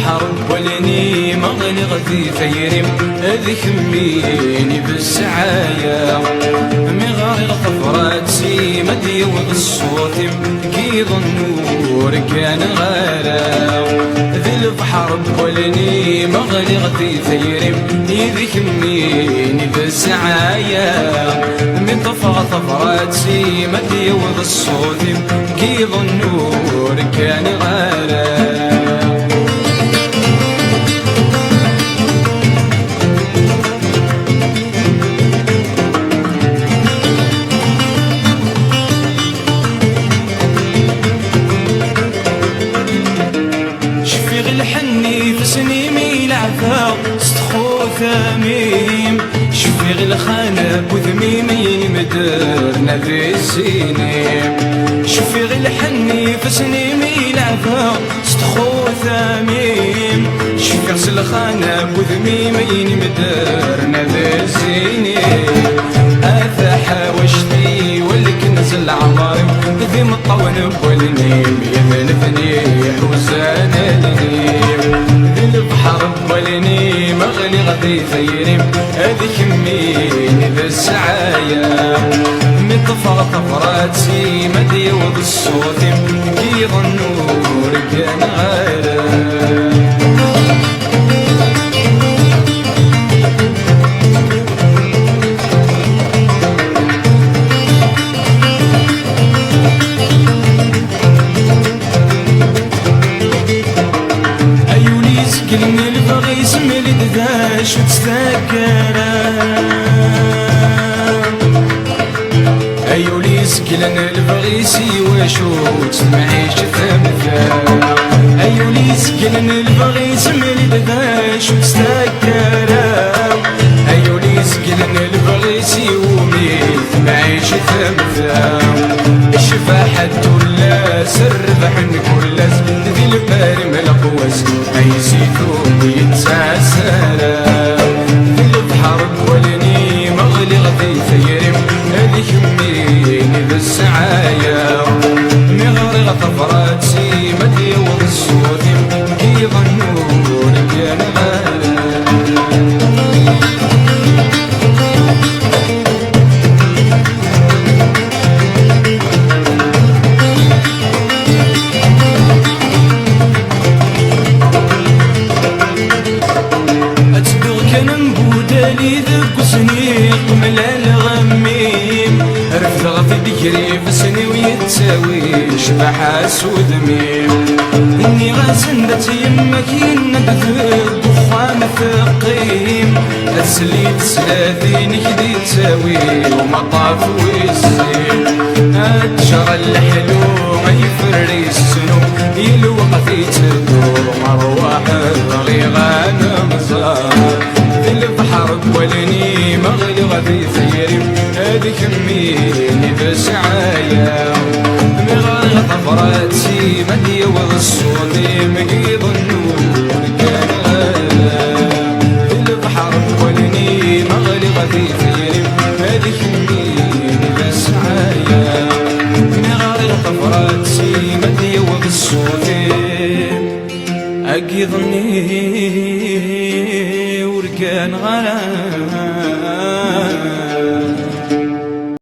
البحر ولني مغلق في ثير ذي خميني بالسعايا مغارق طفرات سيمتي والصوت قيض النور كان غالا ذي البحر ولني مغلق في ثير ذي خميني بالسعايا من طفرات سيمتي والصوت قيض النور كان غالا سنيمي العفا استخو ثميم شفيغ الخانب وذميمين مدرنا في السنيم شفيغ الحني في سنيمي العفا استخو ثميم شفيغ الخانب وذميمين مدرنا في السنيم أثا حاوشتي والكنز العمر ذي مطون بولنيم يمن فنيح وزان النيم البحر ولني مغلق ذي ثير هذي كميني بالسعايا من طفرات سيمتي وبالصوت قيض النور كان غالا كلمة البغي اسم الدداش وتستكرا أيوليس كلنا البغي سيوا شوت معيش ثمثا أيوليس كلنا البغي اسم الدداش وتستكرا أيوليس كلنا البغي سيوا ميت معيش ثمثا الشفاحة ولا سربح كل ذي البارم القوس أيسيتو يتساسلا في البحر ولني مغلق ذي ثيرم هذي كميني بالسعايا مغرق طفرات سيمتي والصوت قيض النور كان غالا لي ذق سنيق ملا الغميم رفض في ذكري في سني ويتساوي شبح اسود ميم اني غاسندت يمك يندث الدخان ثقيم اسليت سلاذينك دي تساوي ومطاف ويسيم اتشر الحلو ما يفري السنو يلوق في تدور مروح الغيغان مزار البحر ولني مغلق في ثير هذي كميني بسعايا مغرق طفرات سيمتي والصوت مقيض النور كان غالا البحر ولني مغلق في ثير هذي كميني بسعايا مغرق طفرات سيمتي والصوت أقيضني كان غلا